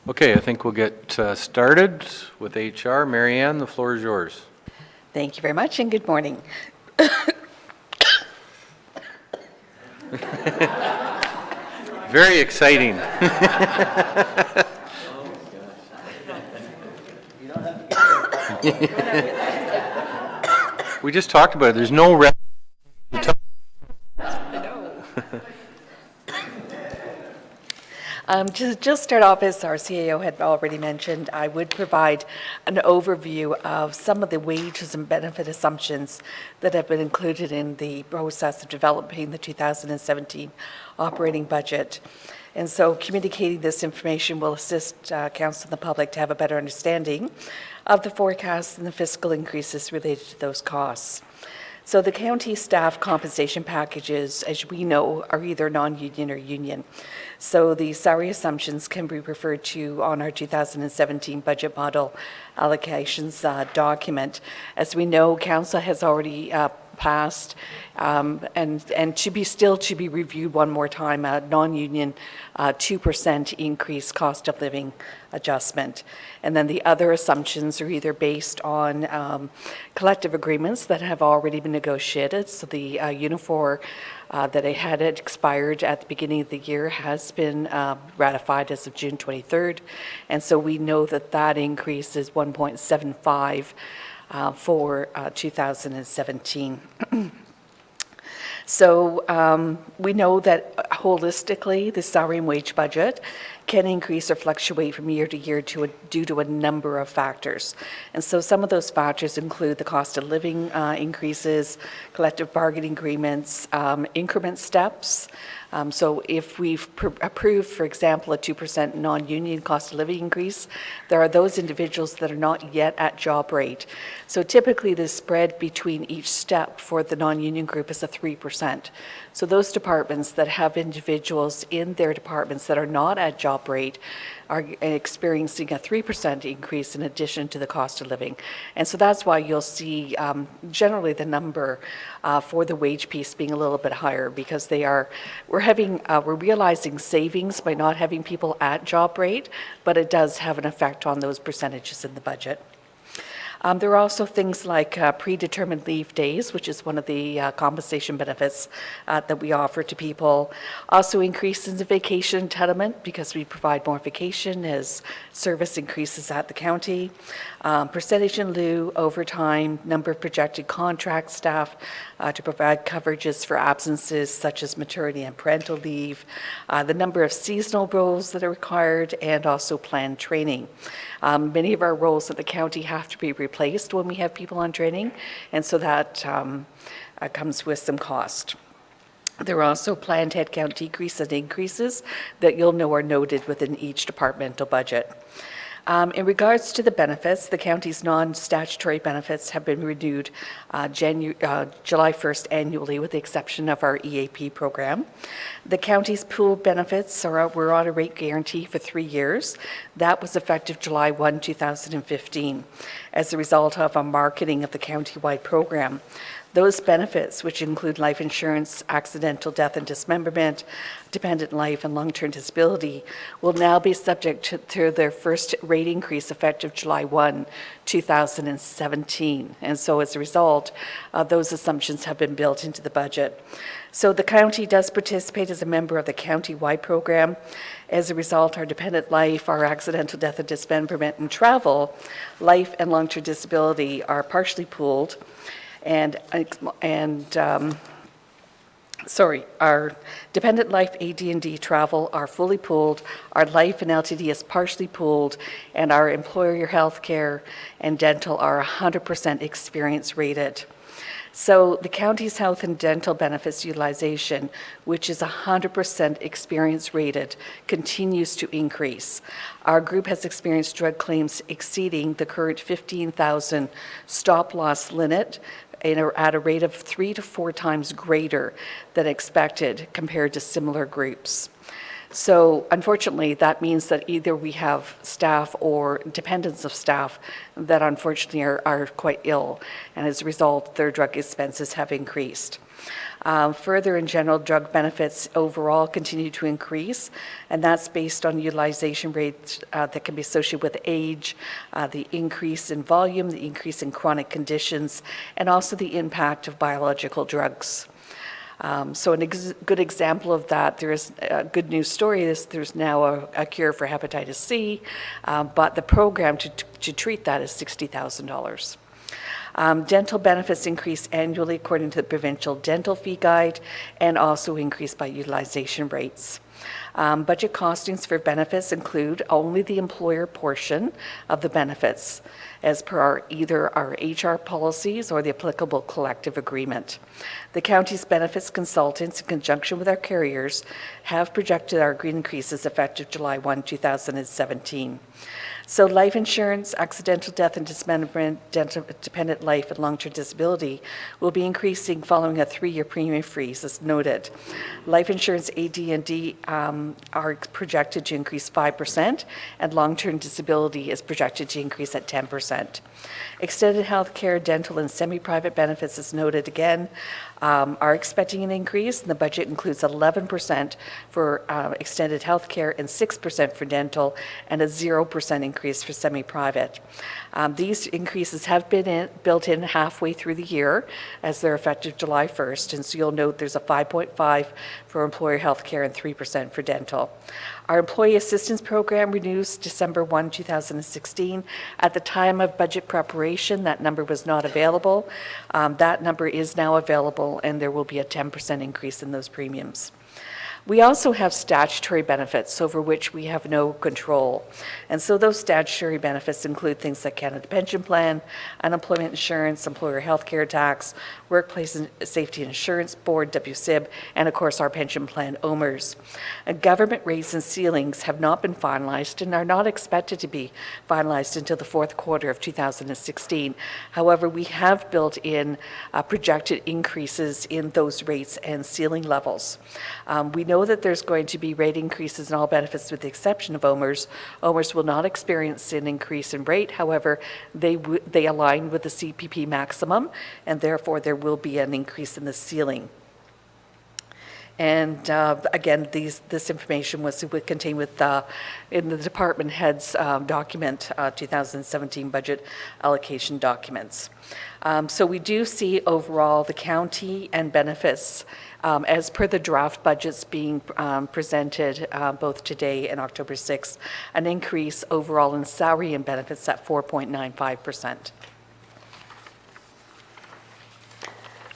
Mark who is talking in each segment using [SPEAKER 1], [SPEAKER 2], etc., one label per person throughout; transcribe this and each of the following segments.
[SPEAKER 1] Okay, I think we'll get started with HR. Marianne, the floor is yours.
[SPEAKER 2] Thank you very much and good morning.
[SPEAKER 1] Very exciting. We just talked about it. There's no
[SPEAKER 2] Just start off, as our CAO had already mentioned, I would provide an overview of some of the wages and benefit assumptions that have been included in the process of developing the 2017 operating budget. And so communicating this information will assist Council and the public to have a better understanding of the forecasts and the fiscal increases related to those costs. So the county staff compensation packages, as we know, are either non-union or union. So the salary assumptions can be referred to on our 2017 budget model allocations document. As we know, council has already passed and to be reviewed one more time, a non-union 2% increase cost of living adjustment. And then the other assumptions are either based on collective agreements that have already been negotiated. So the Unifor that had expired at the beginning of the year has been ratified as of June 23rd. And so we know that that increase is 1.75 for 2017. So we know that holistically, the salary and wage budget can increase or fluctuate from year to year due to a number of factors. And so some of those factors include the cost of living increases, collective bargaining agreements, increment steps. So if we've approved, for example, a 2% non-union cost of living increase, there are those individuals that are not yet at job rate. So typically the spread between each step for the non-union group is a 3%. So those departments that have individuals in their departments that are not at job rate are experiencing a 3% increase in addition to the cost of living. And so that's why you'll see generally the number for the wage piece being a little bit higher, because we're realizing savings by not having people at job rate, but it does have an effect on those percentages in the budget. There are also things like predetermined leave days, which is one of the compensation benefits that we offer to people. Also increases in vacation entitlement because we provide more vacation as service increases at the county. Percentage in lieu, overtime, number of projected contract staff to provide coverages for absences such as maternity and parental leave, the number of seasonal roles that are required, and also planned training. Many of our roles at the county have to be replaced when we have people on training, and so that comes with some cost. There are also planned headcount decreases and increases that you'll know are noted within each departmental budget. In regards to the benefits, the county's non-statutory benefits have been renewed July 1st annually, with the exception of our EAP program. The county's pool benefits were on a rate guarantee for 3 years. That was effective July 1, 2015, as a result of a marketing of the county-wide program. Those benefits, which include life insurance, accidental death and dismemberment, dependent life, and long-term disability, will now be subject to their first rate increase effective July 1, 2017. And so as a result, those assumptions have been built into the budget. So the county does participate as a member of the county-wide program. As a result, our dependent life, our accidental death and dismemberment, and travel, life and long-term disability are partially pooled. Our dependent life, AD&D, travel are fully pooled, our life and LTD is partially pooled, and our employer health care and dental are 100% experience rated. So the county's health and dental benefits utilization, which is 100% experience rated, continues to increase. Our group has experienced drug claims exceeding the current 15,000 stop-loss limit at a rate of 3 to 4 times greater than expected compared to similar groups. So unfortunately, that means that either we have staff or dependents of staff that unfortunately are quite ill, and as a result, their drug expenses have increased. Further, in general, drug benefits overall continue to increase, and that's based on utilization rates that can be associated with age, the increase in volume, the increase in chronic conditions, and also the impact of biological drugs. So a good example of that, there is a good news story, is there's now a cure for hepatitis C, but the program to treat that is $60,000. Dental benefits increase annually according to the provincial dental fee guide and also increase by utilization rates. Budget costings for benefits include only the employer portion of the benefits as per either our HR policies or the applicable collective agreement. The county's benefits consultants, in conjunction with our carriers, have projected our increases effective July 1, 2017. So life insurance, accidental death and dismemberment, dependent life, and long-term disability will be increasing following a 3-year premium freeze, as noted. Life insurance AD&D are projected to increase 5%, and long-term disability is projected to increase at 10%. Extended health care, dental, and semi-private benefits, as noted again, are expecting an increase, and the budget includes 11% for extended health care and 6% for dental, and a 0% increase for semi-private. These increases have been built in halfway through the year as they're effective July 1st, and so you'll note there's a 5.5 for employer health care and 3% for dental. Our employee assistance program renews December 1, 2016. At the time of budget preparation, that number was not available. That number is now available, and there will be a 10% increase in those premiums. We also have statutory benefits over which we have no control. And so those statutory benefits include things like Canada Pension Plan, unemployment insurance, employer health care tax, Workplace Safety and Insurance Board, WSIB, and of course our pension plan, OMERS. Government rates and ceilings have not been finalized and are not expected to be finalized until the fourth quarter of 2016. However, we have built in projected increases in those rates and ceiling levels. We know that there's going to be rate increases in all benefits with the exception of OMERS. OMERS will not experience an increase in rate. However, they align with the CPP maximum, and therefore there will be an increase in the ceiling. And again, this information was contained in the department head's document, 2017 budget allocation documents. So we do see overall the county and benefits as per the draft budgets being presented both today and October 6th, an increase overall in salary and benefits at 4.95%.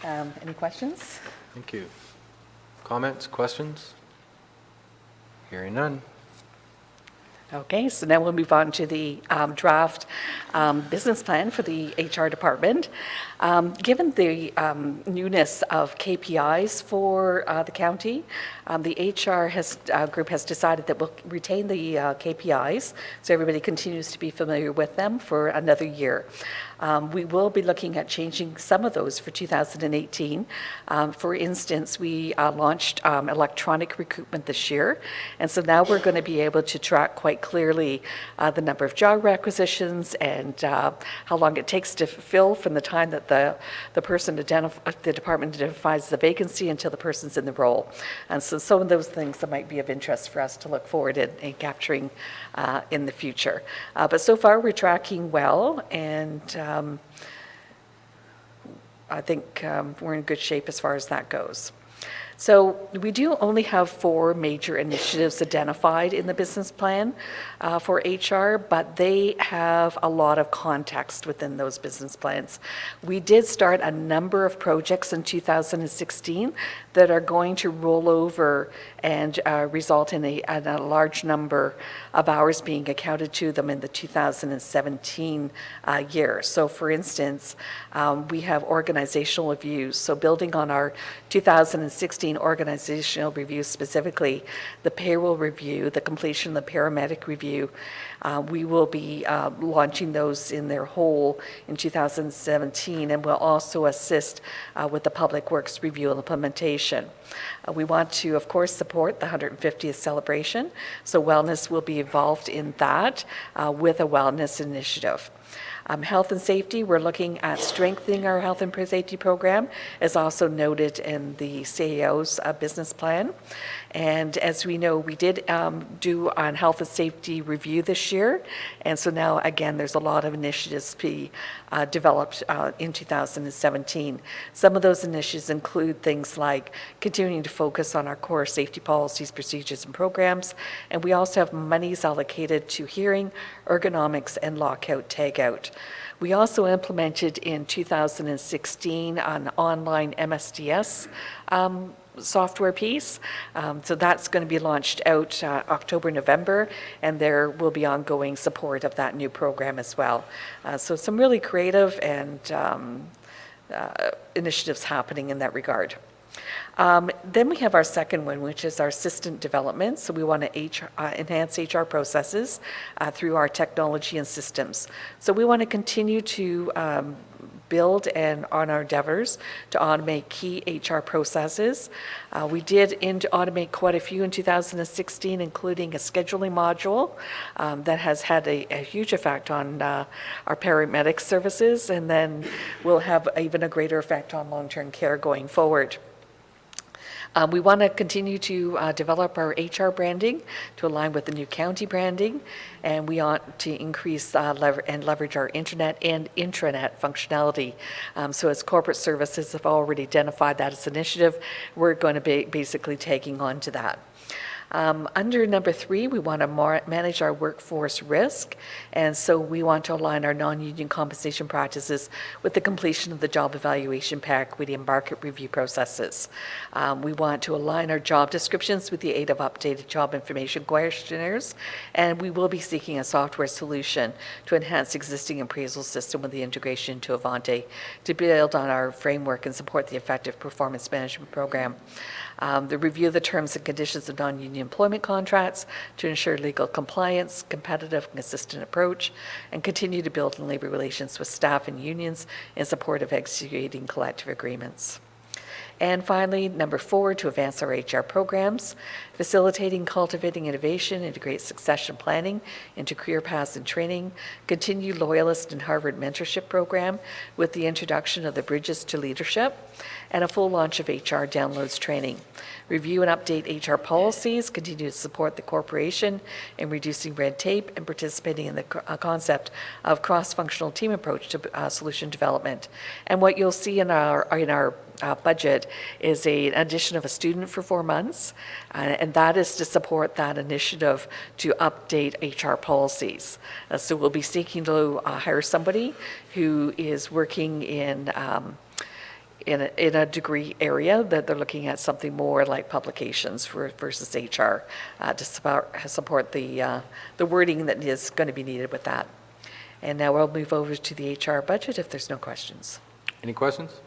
[SPEAKER 2] Any questions?
[SPEAKER 1] Thank you. Comments, questions? Hearing none.
[SPEAKER 2] Okay, so now we'll move on to the draft business plan for the HR department. Given the newness of KPIs for the county, the HR group has decided that we'll retain the KPIs, so everybody continues to be familiar with them for another year. We will be looking at changing some of those for 2018. For instance, we launched electronic recruitment this year, and so now we're going to be able to track quite clearly the number of job requisitions and how long it takes to fill from the time that the department identifies the vacancy until the person's in the role. And so some of those things that might be of interest for us to look forward in capturing in the future. But so far we're tracking well, and I think we're in good shape as far as that goes. So we do only have 4 major initiatives identified in the business plan for HR, but they have a lot of context within those business plans. We did start a number of projects in 2016 that are going to roll over and result in a large number of hours being accounted to them in the 2017 year. So for instance, we have organizational reviews. So building on our 2016 2016 organizational review, specifically the payroll review, the completion of the paramedic review. We will be launching those in their whole in 2017, and will also assist with the Public Works review and implementation. We want to, of course, support the 150th celebration, so wellness will be involved in that with a wellness initiative. Health and safety, we're looking at strengthening our health and safety program, as also noted in the CAO's business plan. And as we know, we did do on health and safety review this year. And so now, again, there's a lot of initiatives to be developed in 2017. Some of those initiatives include things like continuing to focus on our core safety policies, procedures, and programs. And we also have monies allocated to hearing, ergonomics, and lockout, tagout. We also implemented in 2016 an online MSDS software piece. So that's going to be launched out October, November, and there will be ongoing support of that new program as well. So some really creative and initiatives happening in that regard. Then we have our second one, which is our assistant development. So we want to enhance HR processes through our technology and systems. So we want to continue to build and on our endeavors to automate key HR processes. We did automate quite a few in 2016, including a scheduling module that has had a huge effect on our paramedic services, and then will have even a greater effect on long-term care going forward. We want to continue to develop our HR branding to align with the new county branding, and we want to increase and leverage our internet and intranet functionality. So as corporate services have already identified that as an initiative, we're going to be basically taking on to that. Under number 3, we want to manage our workforce risk, and so we want to align our non-union compensation practices with the completion of the job evaluation pack equity and market review processes. We want to align our job descriptions with the aid of updated job information questionnaires, and we will be seeking a software solution to enhance existing appraisal system with the integration to Avante to build on our framework and support the effective performance management program. The review of the terms and conditions of non-union employment contracts to ensure legal compliance, competitive and consistent approach, and continue to build in labor relations with staff and unions in support of executing collective agreements. And finally, number 4, to advance our HR programs, facilitating, cultivating innovation, integrate succession planning into career paths and training, continue Loyalist and Harvard mentorship program with the introduction of the Bridges to Leadership, and a full launch of HR downloads training. Review and update HR policies, continue to support the corporation in reducing red tape and participating in the concept of cross-functional team approach to solution development. And what you'll see in our budget is an addition of a student for 4 months, and that is to support that initiative to update HR policies. So we'll be seeking to hire somebody who is working in a degree area that they're looking at something more like publications versus HR to support the wording that is going to be needed with that. And now I'll move over to the HR budget if there's no questions.
[SPEAKER 1] Any questions?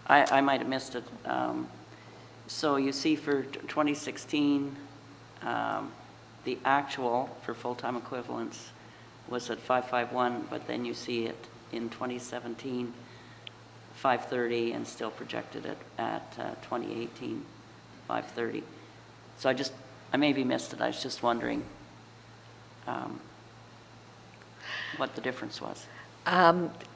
[SPEAKER 3] I might have missed it. So you see for 2016, the actual for full-time equivalents was at 551, but then you see it in 2017, 530, and still projected it at 2018, 530. So I maybe missed it. I was just wondering what the difference was.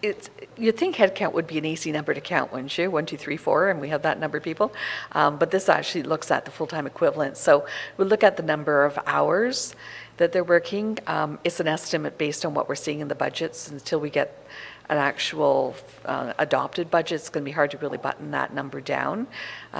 [SPEAKER 2] You'd think headcount would be an easy number to count, wouldn't you? 1, 2, 3, 4, and we have that number of people. But this actually looks at the full-time equivalent. So we look at the number of hours that they're working. It's an estimate based on what we're seeing in the budgets. Until we get an actual adopted budget, it's going to be hard to really button that number down.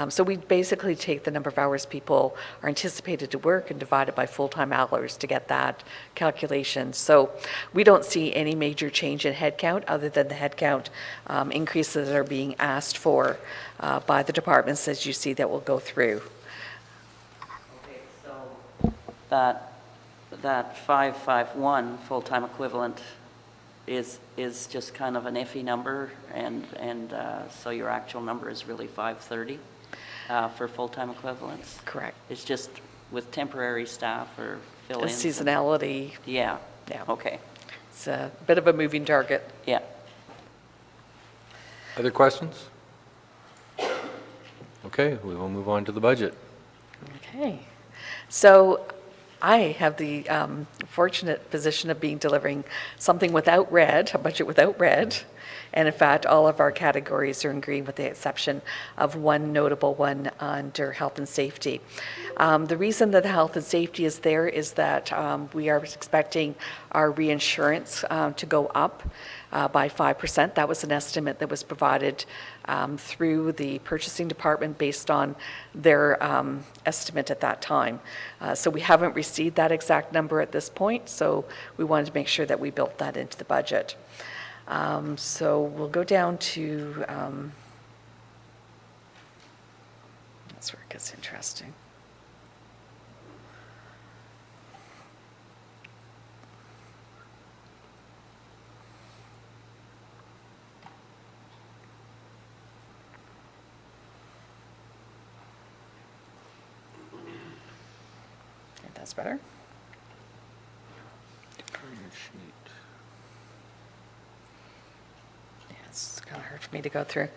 [SPEAKER 2] So we basically take the number of hours people are anticipated to work and divide it by full-time hours to get that calculation. So we don't see any major change in headcount other than the headcount increases that are being asked for by the departments, as you see, that will go through.
[SPEAKER 3] that 551 full-time equivalent is just kind of an iffy number, and so your actual number is really 530 for full-time equivalents?
[SPEAKER 2] Correct.
[SPEAKER 3] It's just with temporary staff or fill-ins?
[SPEAKER 2] Seasonality,
[SPEAKER 3] Yeah.
[SPEAKER 2] Yeah.
[SPEAKER 3] Okay.
[SPEAKER 2] it's a bit of a moving target.
[SPEAKER 3] Yeah.
[SPEAKER 1] Other questions? Okay, we will move on to the budget.
[SPEAKER 2] Okay. So I have the fortunate position of delivering something without red, a budget without red. And in fact, all of our categories are in green with the exception of one notable one under health and safety. The reason that the health and safety is there is that we are expecting our reinsurance to go up by 5%. That was an estimate that was provided through the purchasing department based on their estimate at that time. So we haven't received that exact number at this point, so we wanted to make sure that we built that into the budget. So we'll go down to, that's where it gets interesting. Okay, that's better. It's kind of hard for me to go through.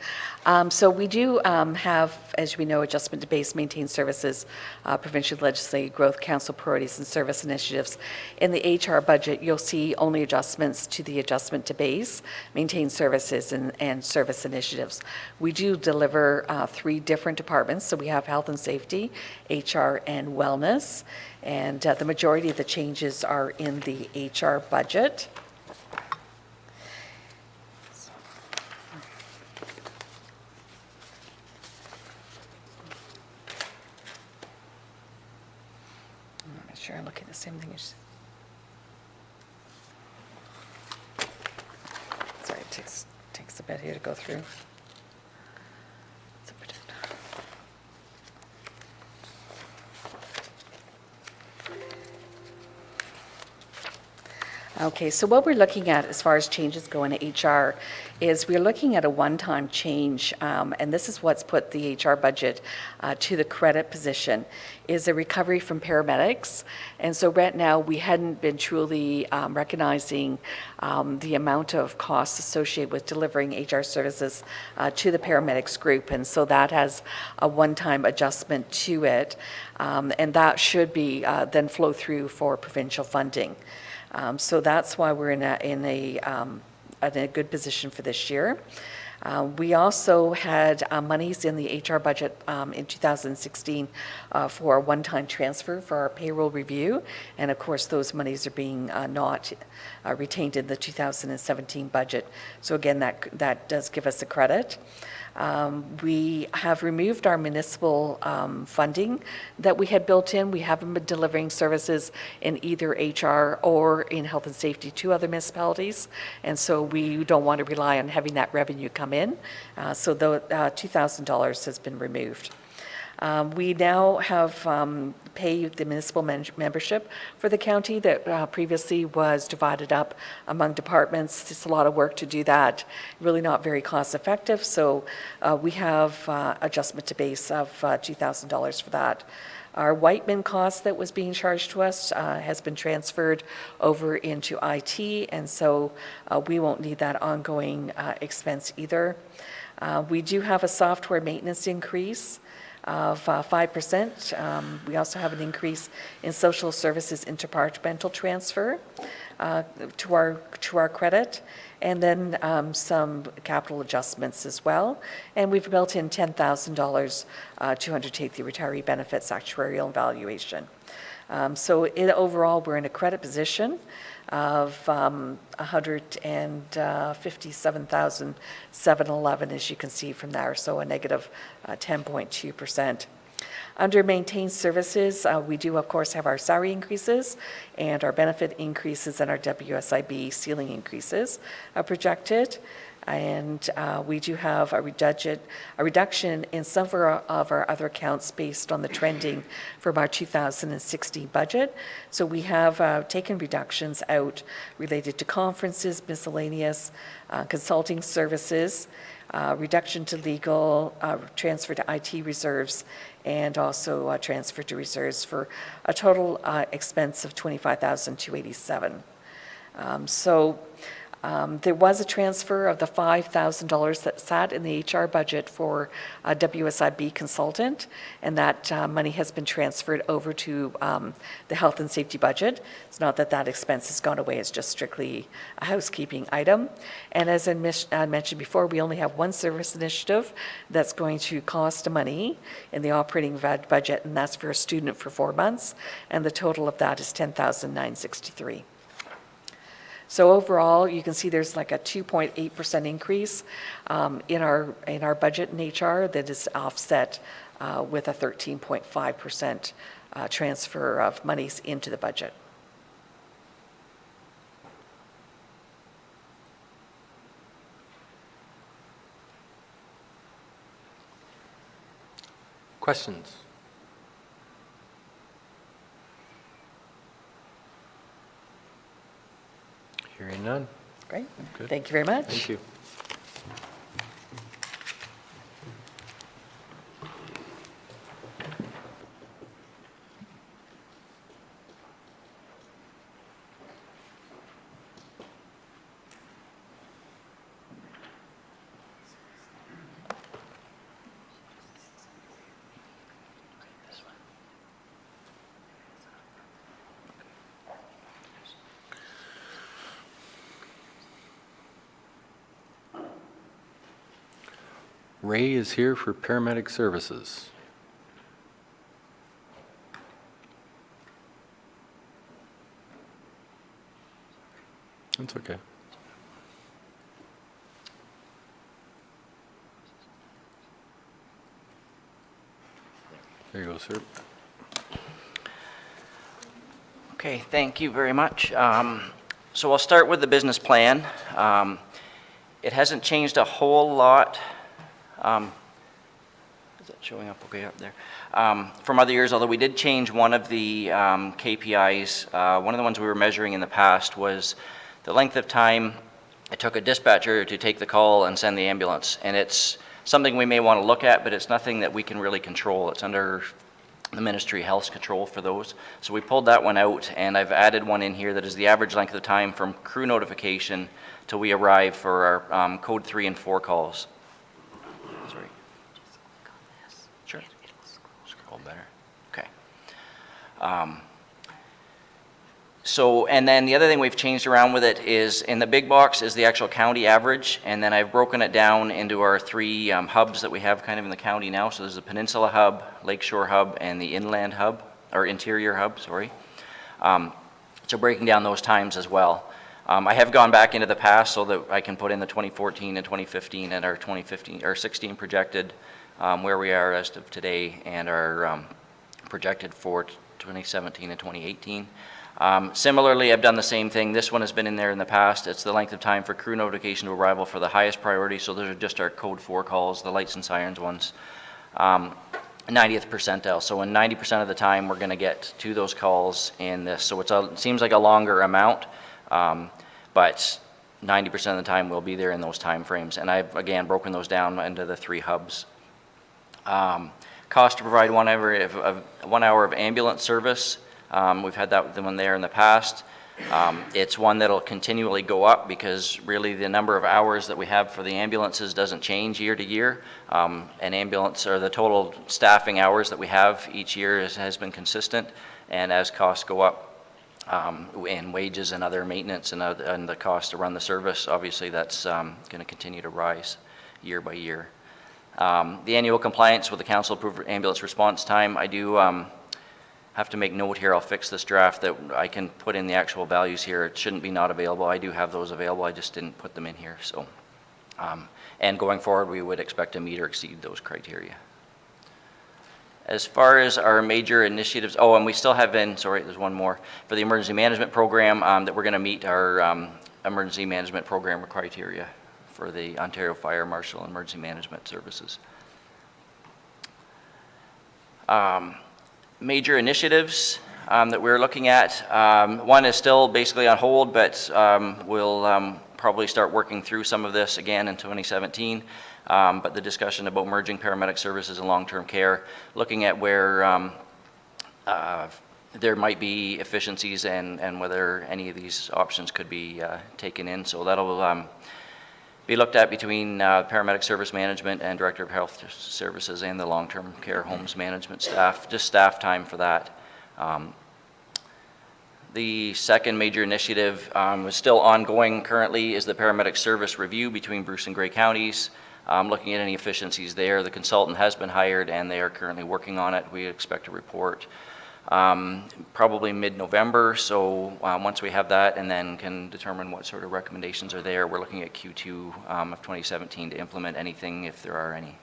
[SPEAKER 2] So we do have, as we know, adjustment to base maintained services, provincial legislative growth council priorities and service initiatives. In the HR budget, you'll see only adjustments to the adjustment to base, maintained services and service initiatives. We do deliver 3 different departments. So we have health and safety, HR, and wellness. And the majority of the changes are in the HR budget. Sure, I'm looking at the same thing as. Sorry, it takes a bit here to go through. Okay, so what we're looking at as far as changes go into HR is we're looking at a one-time change, and this is what's put the HR budget to the credit position, is a recovery from paramedics. And so right now, we hadn't been truly recognizing the amount of costs associated with delivering HR services to the paramedics group. And so that has a one-time adjustment to it, and that should be then flow through for provincial funding. So that's why we're in a good position for this year. We also had monies in the HR budget in 2016 for a one-time transfer for our payroll review. And of course, those monies are being not retained in the 2017 budget. So again, that does give us a credit. We have removed our municipal funding that we had built in. We haven't been delivering services in either HR or in health and safety to other municipalities, and so we don't want to rely on having that revenue come in. So the $2,000 has been removed. We now have paid the municipal membership for the county that previously was divided up among departments. It's a lot of work to do that, really not very cost effective. So we have adjustment to base of $2,000 for that. Our Whiteman cost that was being charged to us has been transferred over into IT, and so we won't need that ongoing expense either. We do have a software maintenance increase of 5%. We also have an increase in social services interdepartmental transfer to our credit, and then some capital adjustments as well. And we've built in $10,000 to undertake the retiree benefits actuarial evaluation. So overall, we're in a credit position of $157,711, as you can see from there, so a negative 10.2%. Under maintained services, we do, of course, have our salary increases and our benefit increases and our WSIB ceiling increases projected. And we do have a reduction in some of our other accounts based on the trending from our 2016 budget. So we have taken reductions out related to conferences, miscellaneous, consulting services, reduction to legal, transfer to IT reserves, and also transfer to reserves for a total expense of $25,287. There was a transfer of the $5,000 that sat in the HR budget for a WSIB consultant, and that money has been transferred over to the health and safety budget. It's not that that expense has gone away, it's just strictly a housekeeping item. And as I mentioned before, we only have one service initiative that's going to cost money in the operating budget, and that's for a student for 4 months, and the total of that is $10,963. So overall, you can see there's like a 2.8% increase in our budget in HR that is offset with a 13.5% transfer of monies into the budget.
[SPEAKER 1] Questions? Hearing none.
[SPEAKER 2] Great.
[SPEAKER 1] Good.
[SPEAKER 2] Thank you very much.
[SPEAKER 1] Thank you. Ray is here for paramedic services. That's okay. There you go, sir.
[SPEAKER 4] Okay, thank you very much. So I'll start with the business plan. It hasn't changed a whole lot. Is that showing up okay up there? From other years, although we did change one of the KPIs. One of the ones we were measuring in the past was the length of time it took a dispatcher to take the call and send the ambulance. And it's something we may want to look at, but it's nothing that we can really control. It's under the Ministry of Health's control for those. So we pulled that one out, and I've added one in here that is the average length of time from crew notification till we arrive for our code 3 and 4 calls. Sorry. Sure. Scroll better. Okay. So, and then the other thing we've changed around with it is in the big box is the actual county average, and then I've broken it down into our 3 hubs that we have kind of in the county now. So there's a Peninsula hub, Lakeshore hub, and the Inland hub, or Interior hub, sorry. So breaking down those times as well. I have gone back into the past so that I can put in the 2014 and 2015 and our 2015 or 16 projected where we are as of today, and our projected for 2017 and 2018. Similarly, I've done the same thing. This one has been in there in the past. It's the length of time for crew notification to arrival for the highest priority. So those are just our code 4 calls, the lights and sirens ones. 90th percentile. So in 90% of the time, we're going to get to those calls in this. So it seems like a longer amount, but 90% of the time we'll be there in those time frames. And I've, again, broken those down into the 3 hubs. Cost to provide 1 hour of ambulance service. We've had that one there in the past. It's one that'll continually go up because really the number of hours that we have for the ambulances doesn't change year to year. An ambulance, or the total staffing hours that we have each year has been consistent, and as costs go up in wages and other maintenance and the cost to run the service, obviously that's going to continue to rise year by year. The annual compliance with the council approved ambulance response time, I do have to make note here. I'll fix this draft that I can put in the actual values here. It shouldn't be not available. I do have those available. I just didn't put them in here. So, and going forward, we would expect to meet or exceed those criteria. As far as our major initiatives, oh, and we still have been, sorry, there's one more, for the emergency management program that we're going to meet our emergency management program criteria for the Ontario Fire Marshal and Emergency Management Services. Major initiatives that we're looking at. One is still basically on hold, but we'll probably start working through some of this again in 2017. But the discussion about merging paramedic services and long-term care, looking at where there might be efficiencies and whether any of these options could be taken in. So that'll be looked at between paramedic service management and director of health services and the long-term care homes management staff, just staff time for that. The second major initiative is still ongoing currently is the paramedic service review between Bruce and Grey counties. Looking at any efficiencies there. The consultant has been hired and they are currently working on it. We expect a report probably mid-November. So once we have that and then can determine what sort of recommendations are there, we're looking at Q2 of 2017 to implement anything if there are any.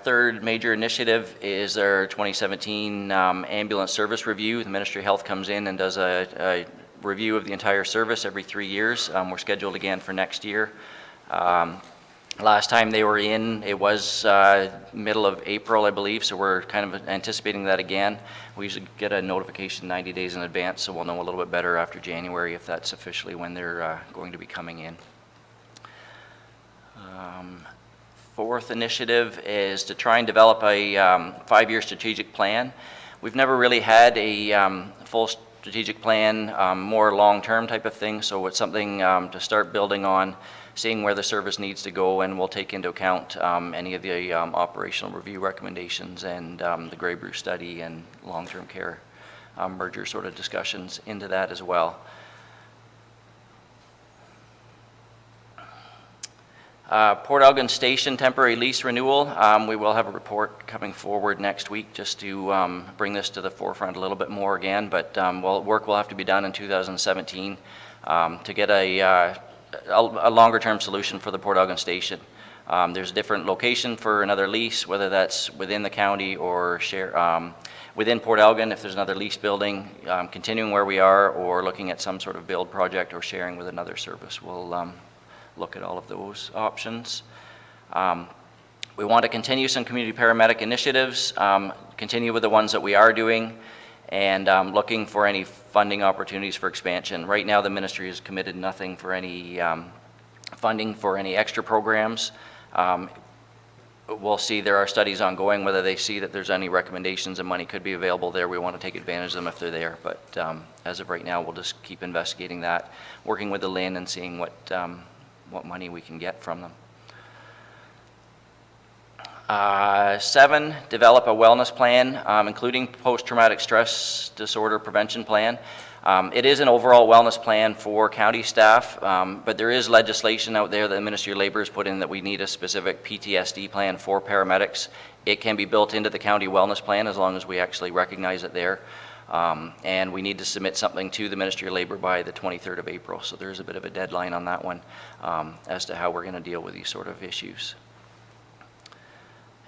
[SPEAKER 4] Third major initiative is our 2017 ambulance service review. The Ministry of Health comes in and does a review of the entire service every 3 years. We're scheduled again for next year. Last time they were in, it was middle of April, I believe, so we're kind of anticipating that again. We usually get a notification 90 days in advance, so we'll know a little bit better after January if that's officially when they're going to be coming in. Fourth initiative is to try and develop a 5-year strategic plan. We've never really had a full strategic plan, more long-term type of thing, so it's something to start building on, seeing where the service needs to go, and we'll take into account any of the operational review recommendations and the Grey Bruce study and long-term care merger sort of discussions into that as well. Port Elgin Station temporary lease renewal. We will have a report coming forward next week just to bring this to the forefront a little bit more again, but work will have to be done in 2017 to get a longer-term solution for the Port Elgin Station. There's a different location for another lease, whether that's within the county or share within Port Elgin if there's another lease building, continuing where we are, or looking at some sort of build project or sharing with another service. We'll look at all of those options. We want to continue some community paramedic initiatives, continue with the ones that we are doing, and looking for any funding opportunities for expansion. Right now the ministry has committed nothing for any funding for any extra programs. We'll see, there are studies ongoing, whether they see that there's any recommendations and money could be available there. We want to take advantage of them if they're there, but as of right now we'll just keep investigating that, working with the LIN and seeing what money we can get from them. 7, develop a wellness plan, including post-traumatic stress disorder prevention plan. It is an overall wellness plan for county staff, but there is legislation out there that the Ministry of Labor has put in that we need a specific PTSD plan for paramedics. It can be built into the county wellness plan as long as we actually recognize it there. And we need to submit something to the Ministry of Labor by the 23rd of April, so there's a bit of a deadline on that one as to how we're going to deal with these sort of issues.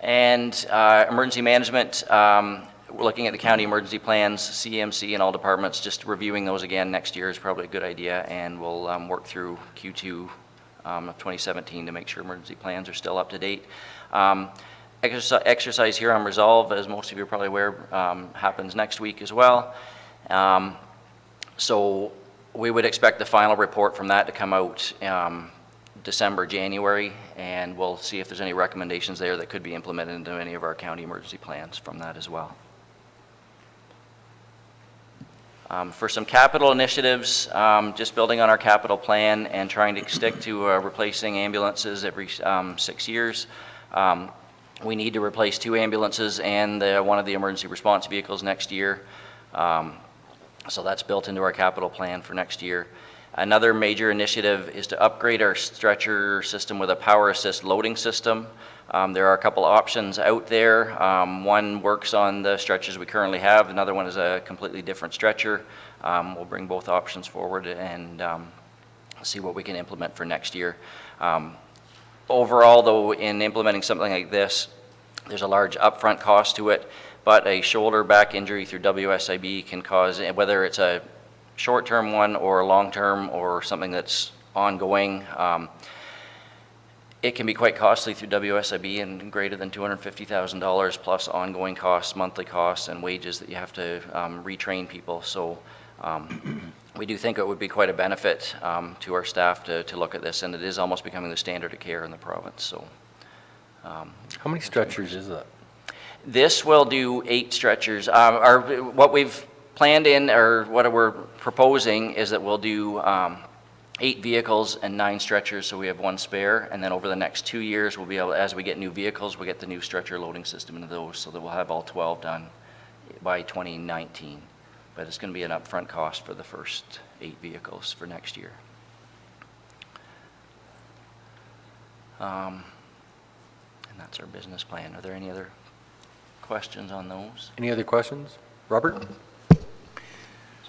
[SPEAKER 4] And emergency management, we're looking at the county emergency plans, CMC and all departments, just reviewing those again next year is probably a good idea, and we'll work through Q2 of 2017 to make sure emergency plans are still up to date. Exercise here on Resolve, as most of you are probably aware, happens next week as well. So we would expect the final report from that to come out December, January, and we'll see if there's any recommendations there that could be implemented into any of our county emergency plans from that as well. For some capital initiatives, just building on our capital plan and trying to stick to replacing ambulances every 6 years. We need to replace 2 ambulances and one of the emergency response vehicles next year. So that's built into our capital plan for next year. Another major initiative is to upgrade our stretcher system with a power assist loading system. There are a couple options out there. One works on the stretchers we currently have. Another one is a completely different stretcher. We'll bring both options forward and see what we can implement for next year. Overall, though, in implementing something like this, there's a large upfront cost to it, but a shoulder back injury through WSIB can cause, whether it's a short-term one or a long-term or something that's ongoing. It can be quite costly through WSIB and greater than $250,000 plus ongoing costs, monthly costs, and wages that you have to retrain people. So we do think it would be quite a benefit to our staff to look at this, and it is almost becoming the standard of care in the province. So,
[SPEAKER 1] How many stretchers is that?
[SPEAKER 4] this will do 8 stretchers. What we've planned in, or what we're proposing, is that we'll do 8 vehicles and 9 stretchers, so we have 1 spare. And then over the next 2 years, we'll be able, as we get new vehicles, we'll get the new stretcher loading system into those, so that we'll have all 12 done by 2019. But it's going to be an upfront cost for the first 8 vehicles for next year. And that's our business plan. Are there any other questions on those?
[SPEAKER 1] Any other questions? Robert?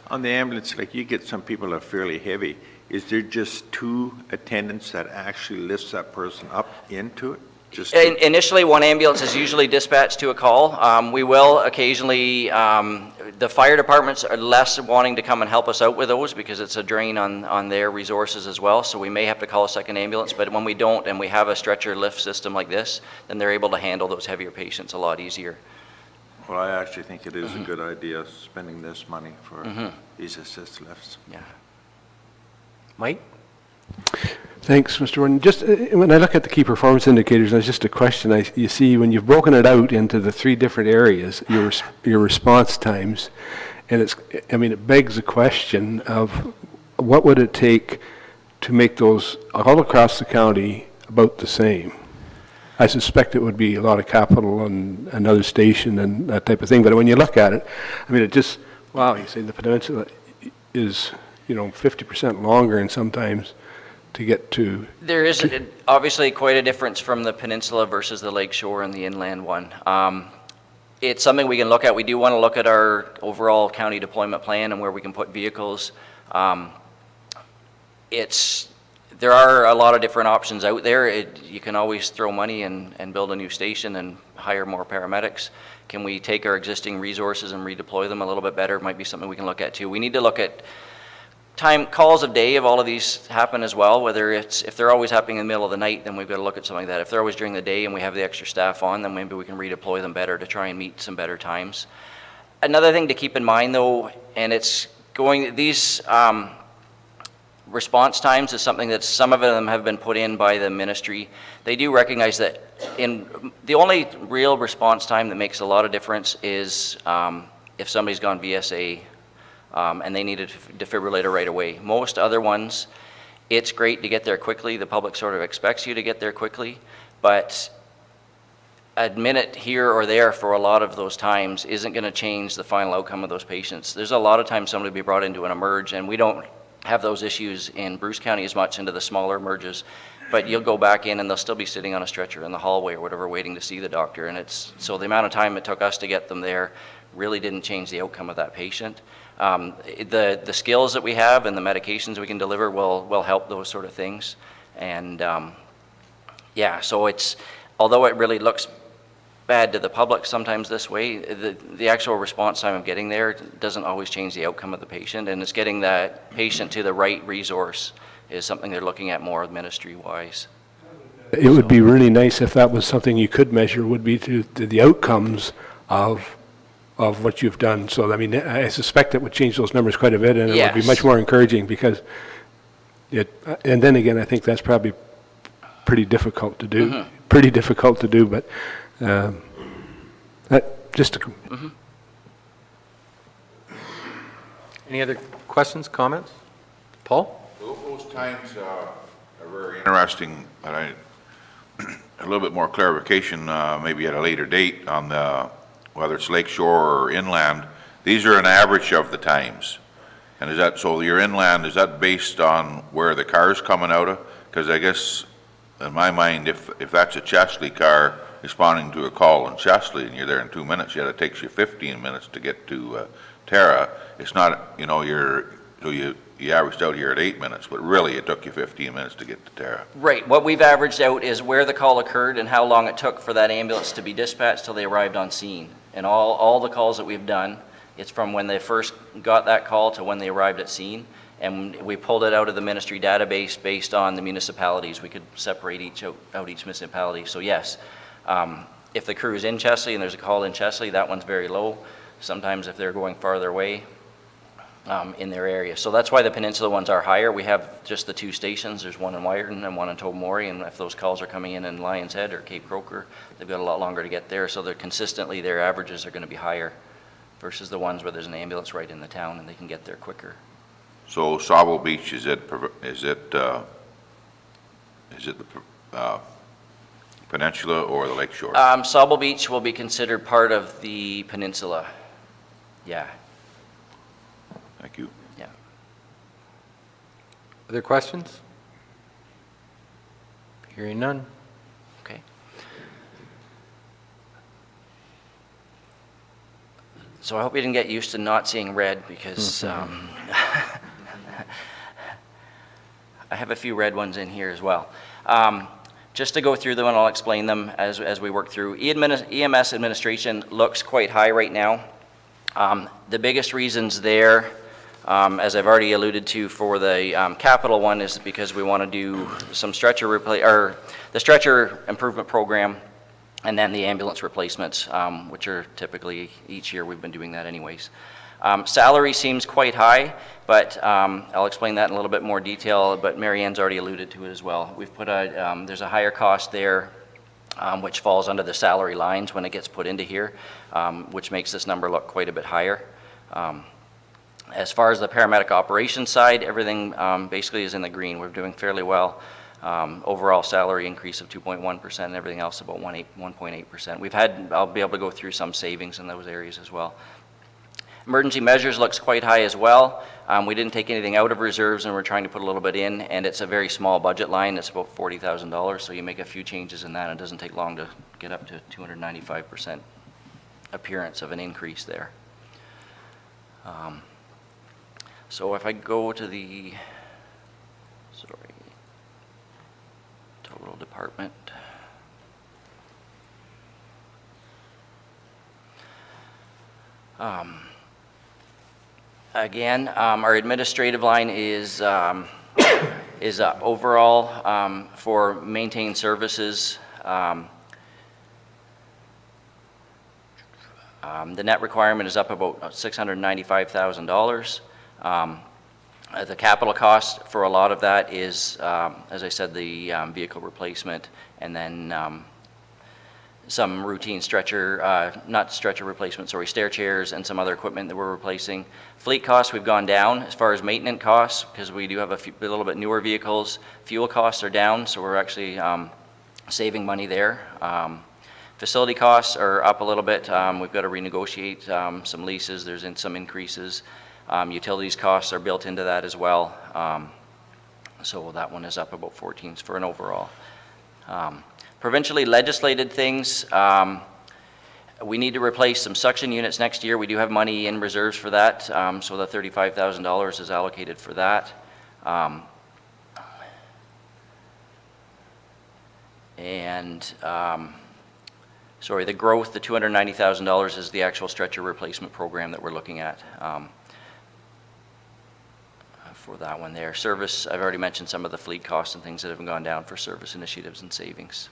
[SPEAKER 5] On the ambulance, like you get some people that are fairly heavy, is there just 2 attendants that actually lifts that person up into it? Just
[SPEAKER 4] Initially, 1 ambulance is usually dispatched to a call. We will occasionally, the fire departments are less wanting to come and help us out with those because it's a drain on their resources as well. So we may have to call a second ambulance, but when we don't and we have a stretcher lift system like this, then they're able to handle those heavier patients a lot easier.
[SPEAKER 5] Well, I actually think it is a good idea spending this money for these assist lifts.
[SPEAKER 4] Yeah.
[SPEAKER 1] Mike?
[SPEAKER 6] Thanks, Mr. Warden. Just when I look at the key performance indicators, there's just a question. You see, when you've broken it out into the 3 different areas, your response times, and it begs the question of what would it take to make those all across the county about the same? I suspect it would be a lot of capital and another station and that type of thing. But when you look at it, it just, wow, you say the peninsula is, 50% longer and sometimes to get to.
[SPEAKER 4] There is obviously quite a difference from the peninsula versus the lake shore and the inland one. It's something we can look at. We do want to look at our overall county deployment plan and where we can put vehicles. There are a lot of different options out there. You can always throw money and build a new station and hire more paramedics. Can we take our existing resources and redeploy them a little bit better? Might be something we can look at too. We need to look at calls of day if all of these happen as well, whether if they're always happening in the middle of the night, then we've got to look at something like that. If they're always during the day and we have the extra staff on, then maybe we can redeploy them better to try and meet some better times. Another thing to keep in mind though, and these response times is something that some of them have been put in by the ministry. They do recognize that the only real response time that makes a lot of difference is if somebody's gone VSA and they need a defibrillator right away. Most other ones, it's great to get there quickly. The public sort of expects you to get there quickly, but a minute here or there for a lot of those times isn't going to change the final outcome of those patients. There's a lot of times somebody will be brought into an emerge, and we don't have those issues in Bruce County as much into the smaller emerges, but you'll go back in and they'll still be sitting on a stretcher in the hallway or whatever waiting to see the doctor, and so the amount of time it took us to get them there really didn't change the outcome of that patient. The skills that we have and the medications we can deliver will help those sort of things. And so although it really looks bad to the public sometimes this way, the actual response time of getting there doesn't always change the outcome of the patient, and it's getting that patient to the right resource is something they're looking at more ministry-wise.
[SPEAKER 6] It would be really nice if that was something you could measure, would be to the outcomes of what you've done. So, I suspect it would change those numbers quite a bit, and it would be much more encouraging because and then again, I think that's probably pretty difficult to do. Pretty difficult to do, but just to.
[SPEAKER 1] Any other questions, comments? Paul?
[SPEAKER 7] Those times are very interesting, but a little bit more clarification maybe at a later date on whether it's lakeshore or inland. These are an average of the times. And so your inland, is that based on where the car's coming out of? Because I guess in my mind, if that's a Chesley car responding to a call in Chesley and you're there in 2 minutes, yet it takes you 15 minutes to get to Tara, it's not, you averaged out here at 8 minutes, but really it took you 15 minutes to get to Tara.
[SPEAKER 4] Right. What we've averaged out is where the call occurred and how long it took for that ambulance to be dispatched till they arrived on scene. And all the calls that we've done, It's from when they first got that call to when they arrived at scene, and we pulled it out of the ministry database based on the municipalities. We could separate out each municipality. So yes, if the crew is in Chesley and there's a call in Chesley, that one's very low. Sometimes if they're going farther away in their area. So that's why the peninsula ones are higher. We have just the 2 stations. There's one in Wyerton and one in Tobermory, and if those calls are coming in Lions Head or Cape Croker, they've got a lot longer to get there. So they're consistently, their averages are going to be higher versus the ones where there's an ambulance right in the town and they can get there quicker.
[SPEAKER 7] So Sabo Beach, is it the peninsula or the lake shore?
[SPEAKER 4] Sable Beach will be considered part of the peninsula. Yeah,
[SPEAKER 7] Thank you.
[SPEAKER 4] yeah.
[SPEAKER 1] Other questions? Hearing none.
[SPEAKER 4] Okay. So I hope you didn't get used to not seeing red because I have a few red ones in here as well. Just to go through them, and I'll explain them as we work through. EMS administration looks quite high right now. The biggest reasons there, as I've already alluded to for the capital one, is because we want to do some stretcher the stretcher improvement program, and then the ambulance replacements, which are typically each year we've been doing that anyways. Salary seems quite high, but I'll explain that in a little bit more detail, but Marianne's already alluded to it as well. We've put there's a higher cost there, which falls under the salary lines when it gets put into here, which makes this number look quite a bit higher. As far as the paramedic operations side, everything basically is in the green. We're doing fairly well. Overall salary increase of 2.1%, and everything else about 1.8%. I'll be able to go through some savings in those areas as well. Emergency measures looks quite high as well. We didn't take anything out of reserves, and we're trying to put a little bit in, and it's a very small budget line. It's about $40,000, so you make a few changes in that, and it doesn't take long to get up to 295% appearance of an increase there. So if I go to the, total department. Again, our administrative line is overall for maintained services. The net requirement is up about $695,000. The capital cost for a lot of that is, as I said, the vehicle replacement, and then some routine not stretcher replacement, sorry, stair chairs and some other equipment that we're replacing. Fleet costs, we've gone down as far as maintenance costs because we do have a little bit newer vehicles. Fuel costs are down, so we're actually saving money there. Facility costs are up a little bit. We've got to renegotiate some leases. There's some increases. Utilities costs are built into that as well. So that one is up about 14 for an overall. Provincially legislated things, we need to replace some suction units next year. We do have money in reserves for that, so the $35,000 is allocated for that. Sorry, the growth, the $290,000 is the actual stretcher replacement program that we're looking at. For that one there. Service, I've already mentioned some of the fleet costs and things that have gone down for service initiatives and savings.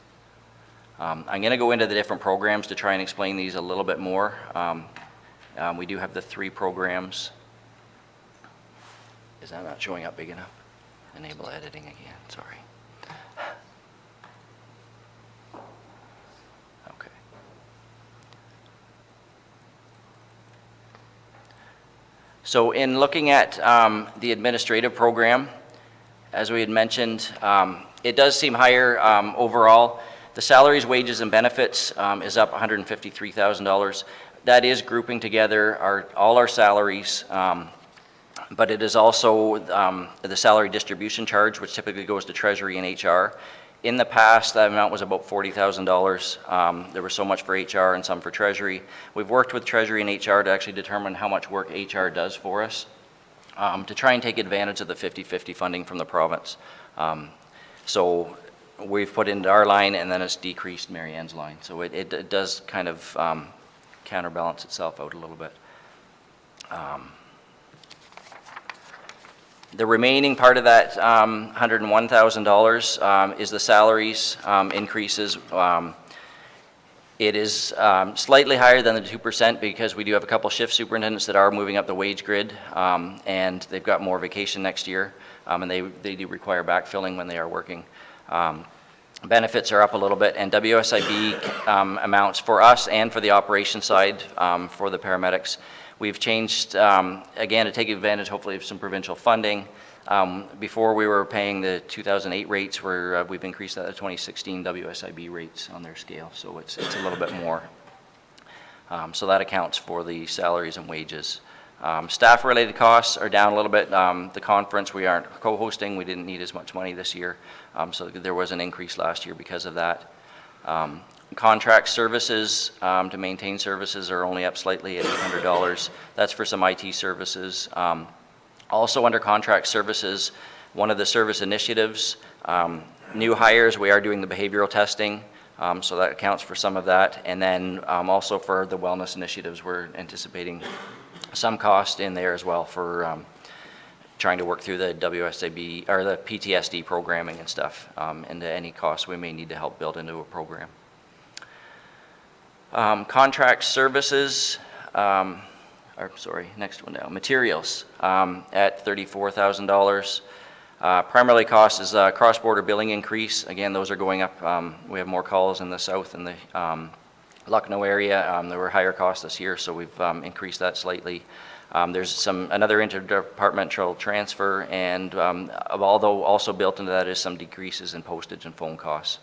[SPEAKER 4] I'm going to go into the different programs to try and explain these a little bit more. We do have the 3 programs. Is that not showing up big enough? Enable editing again, sorry. Okay. So in looking at the administrative program, as we had mentioned, it does seem higher overall. The salaries, wages, and benefits is up $153,000. That is grouping together all our salaries, but it is also the salary distribution charge, which typically goes to Treasury and HR. In the past, that amount was about $40,000. There was so much for HR and some for Treasury. We've worked with Treasury and HR to actually determine how much work HR does for us to try and take advantage of the 50-50 funding from the province. So we've put into our line, and then it's decreased Marianne's line. So it does kind of counterbalance itself out a little bit. The remaining part of that $101,000 is the salaries increases. It is slightly higher than the 2% because we do have a couple shift superintendents that are moving up the wage grid, and they've got more vacation next year, and they do require backfilling when they are working. Benefits are up a little bit, and WSIB amounts for us and for the operation side for the paramedics. We've changed, again, to take advantage, hopefully, of some provincial funding. Before we were paying the 2008 rates, we've increased that to 2016 WSIB rates on their scale, so it's a little bit more. So that accounts for the salaries and wages. Staff-related costs are down a little bit. The conference we aren't co-hosting, we didn't need as much money this year, so there was an increase last year because of that. Contract services to maintain services are only up slightly at $800. That's for some IT services. Also under contract services, one of the service initiatives, new hires, we are doing the behavioral testing, so that accounts for some of that. And then also for the wellness initiatives, we're anticipating some cost in there as well for trying to work through the WSAB or the PTSD programming and stuff, and any costs we may need to help build into a program. Contract services, next one down, materials at $34,000. Primarily cost is cross-border billing increase. Again, those are going up. We have more calls in the south and the Lucknow area. There were higher costs this year, so we've increased that slightly. There's another interdepartmental transfer, and although also built into that is some decreases in postage and phone costs,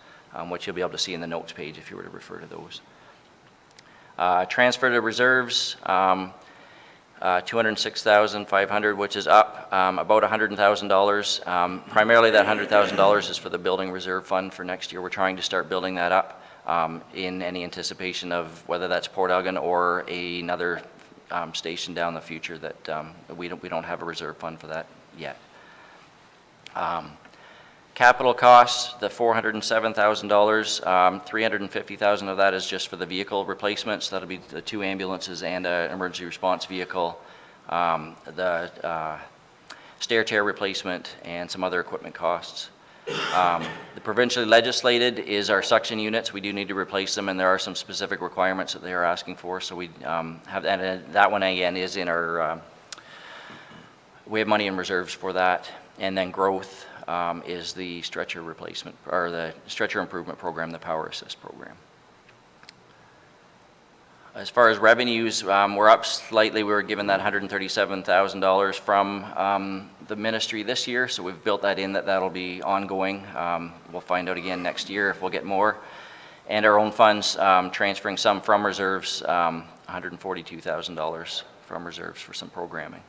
[SPEAKER 4] which you'll be able to see in the notes page if you were to refer to those. Transfer to reserves, $206,500, which is up about $100,000. Primarily that $100,000 is for the building reserve fund for next year. We're trying to start building that up in any anticipation of whether that's Port Elgin or another station down the future that we don't have a reserve fund for that yet. Capital costs, the $407,000, $350,000 of that is just for the vehicle replacements. That'll be the 2 ambulances and an emergency response vehicle, the stair chair replacement, and some other equipment costs. The provincially legislated is our suction units. We do need to replace them, and there are some specific requirements that they are asking for. So we have that, and that one again is in our. We have money in reserves for that, and then growth is the stretcher replacement or the stretcher improvement program, the power assist program. As far as revenues, we're up slightly. We were given that $137,000 from the ministry this year, so we've built that in, that'll be ongoing. We'll find out again next year if we'll get more. And our own funds, transferring some from reserves, $142,000 from reserves for some programming,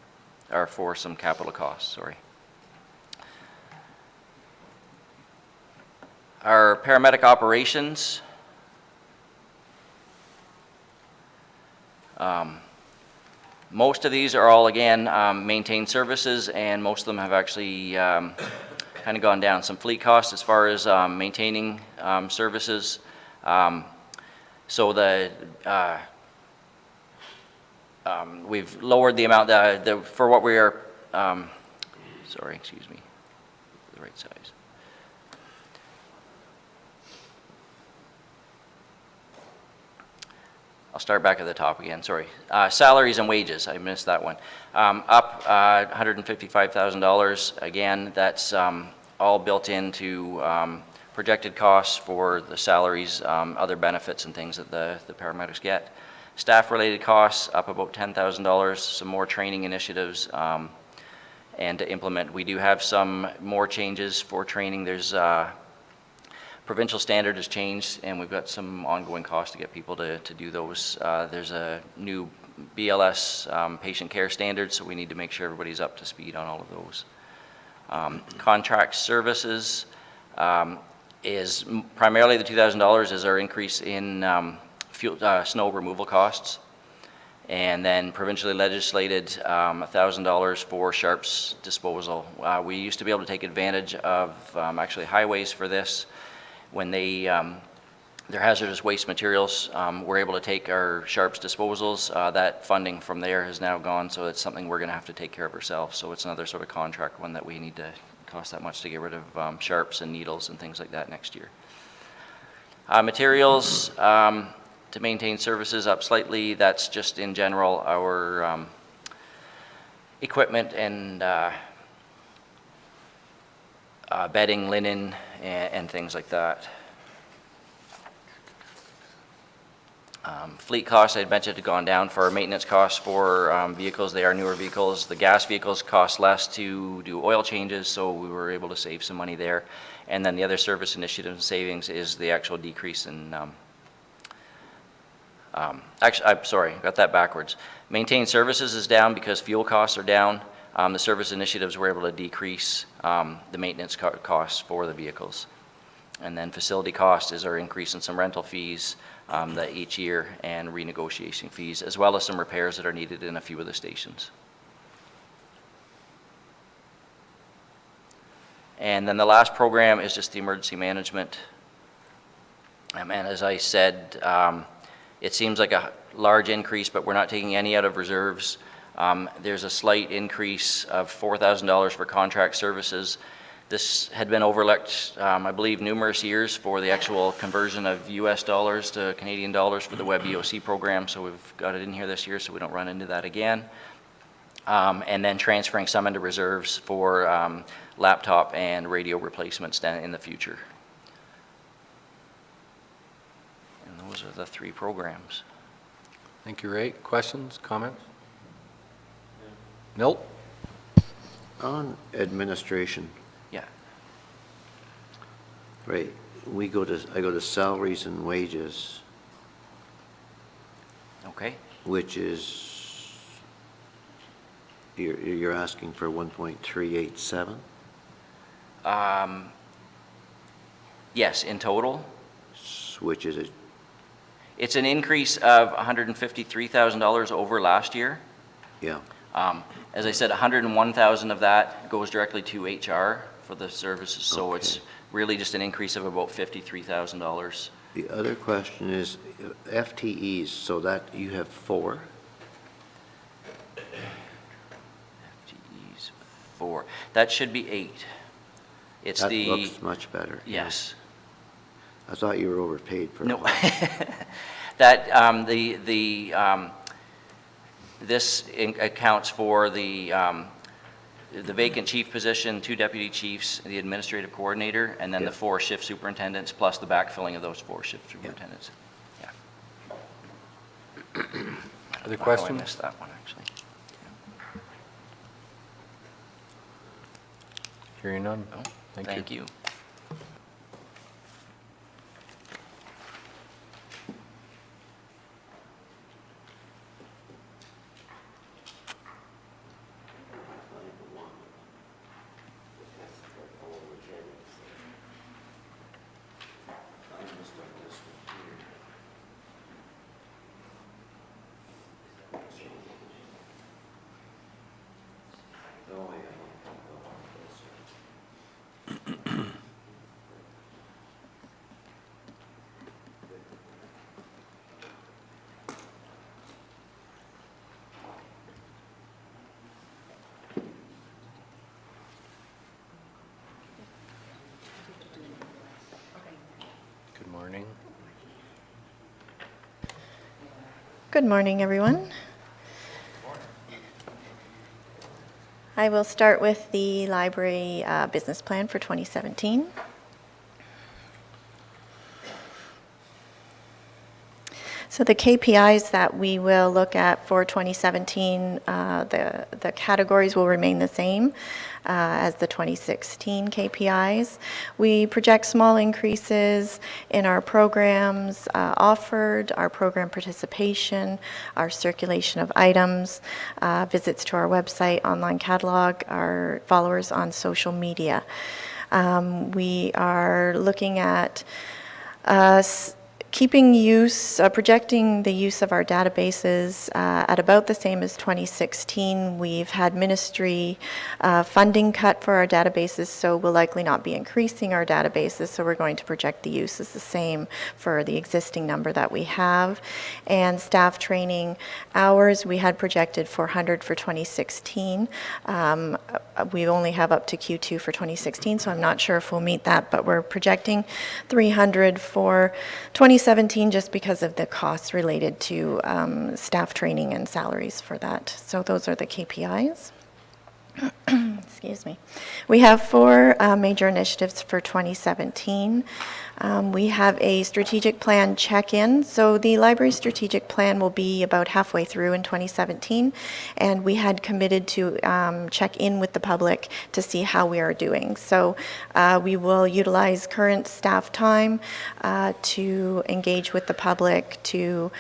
[SPEAKER 4] or for some capital costs, sorry. Our paramedic operations, most of these are all, again, maintained services, and most of them have actually kind of gone down. Some fleet costs as far as maintaining services. So we've lowered the amount for what we are, sorry, excuse me, the right size. I'll start back at the top again, sorry. Salaries and wages, I missed that one. Up $155,000. Again, that's all built into projected costs for the salaries, other benefits and things that the paramedics get. Staff-related costs up about $10,000, some more training initiatives, and to implement. We do have some more changes for training. There's provincial standard has changed, and we've got some ongoing costs to get people to do those. There's a new BLS patient care standard, so we need to make sure everybody's up to speed on all of those. Contract services is primarily the $2,000 is our increase in snow removal costs. And then provincially legislated $1,000 for sharps disposal. We used to be able to take advantage of actually highways for this. When they their hazardous waste materials. We're able to take our Sharps disposals. That funding from there has now gone, so it's something we're going to have to take care of ourselves. So it's another sort of contract one that we need to cost that much to get rid of Sharps and needles and things like that next year. Materials to maintain services up slightly. That's just in general our equipment and bedding, linen, and things like that. Fleet costs, I mentioned, had gone down for our maintenance costs for vehicles. They are newer vehicles. The gas vehicles cost less to do oil changes, so we were able to save some money there. And then the other service initiative and savings is the actual decrease in, actually, I'm sorry, got that backwards. Maintain services is down because fuel costs are down. The service initiatives were able to decrease the maintenance costs for the vehicles. And then facility cost is our increase in some rental fees that each year and renegotiation fees, as well as some repairs that are needed in a few of the stations. And then the last program is just the emergency management. And as I said, it seems like a large increase, but we're not taking any out of reserves. There's a slight increase of $4,000 for contract services. This had been overlooked, I believe, numerous years for the actual conversion of US dollars to Canadian dollars for the Web EOC program, so we've got it in here this year so we don't run into that again. And then transferring some into reserves for laptop and radio replacements in the future. And those are the three programs.
[SPEAKER 1] Thank you, Ray. Questions, comments? Milt?
[SPEAKER 8] On administration,
[SPEAKER 4] Yeah.
[SPEAKER 8] right, I go to salaries and wages,
[SPEAKER 4] Okay.
[SPEAKER 8] which is, you're asking for 1.387?
[SPEAKER 4] Yes, in total.
[SPEAKER 8] Which is,
[SPEAKER 4] It's an increase of $153,000 over last year.
[SPEAKER 8] yeah,
[SPEAKER 4] As I said, 101,000 of that goes directly to HR for the services, so it's
[SPEAKER 8] Okay.
[SPEAKER 4] really just an increase of about $53,000.
[SPEAKER 8] the other question is FTEs, so that you have 4?
[SPEAKER 4] FTEs 4. That should be 8. It's
[SPEAKER 8] That
[SPEAKER 4] the
[SPEAKER 8] looks much better.
[SPEAKER 4] yes.
[SPEAKER 8] I thought you were overpaid for
[SPEAKER 4] No.
[SPEAKER 8] that.
[SPEAKER 4] That this accounts for the vacant chief position, 2 deputy chiefs, the administrative coordinator, and then the
[SPEAKER 8] Yeah.
[SPEAKER 4] 4 shift superintendents, plus the backfilling of those 4 shift superintendents. Yeah.
[SPEAKER 1] Other
[SPEAKER 4] How
[SPEAKER 1] questions?
[SPEAKER 4] I missed that one, actually.
[SPEAKER 1] Hearing none.
[SPEAKER 4] Oh,
[SPEAKER 1] Thank you.
[SPEAKER 4] you.
[SPEAKER 1] Good morning.
[SPEAKER 9] Good morning, everyone. I will start with the library business plan for 2017. So the KPIs that we will look at for 2017, the categories will remain the same as the 2016 KPIs. We project small increases in our programs offered, our program participation, our circulation of items, visits to our website, online catalog, our followers on social media. We are looking at keeping use, projecting the use of our databases at about the same as 2016. We've had ministry funding cut for our databases, so we'll likely not be increasing our databases, so we're going to project the use as the same for the existing number that we have. And staff training hours, we had projected 400 for 2016. We only have up to Q2 for 2016, so I'm not sure if we'll meet that, but we're projecting 300 for 2017 just because of the costs related to staff training and salaries for that. So those are the KPIs. Excuse me. We have 4 major initiatives for 2017. We have a strategic plan check-in. So the library strategic plan will be about halfway through in 2017, and we had committed to check in with the public to see how we are doing. So we will utilize current staff time to engage with the public, to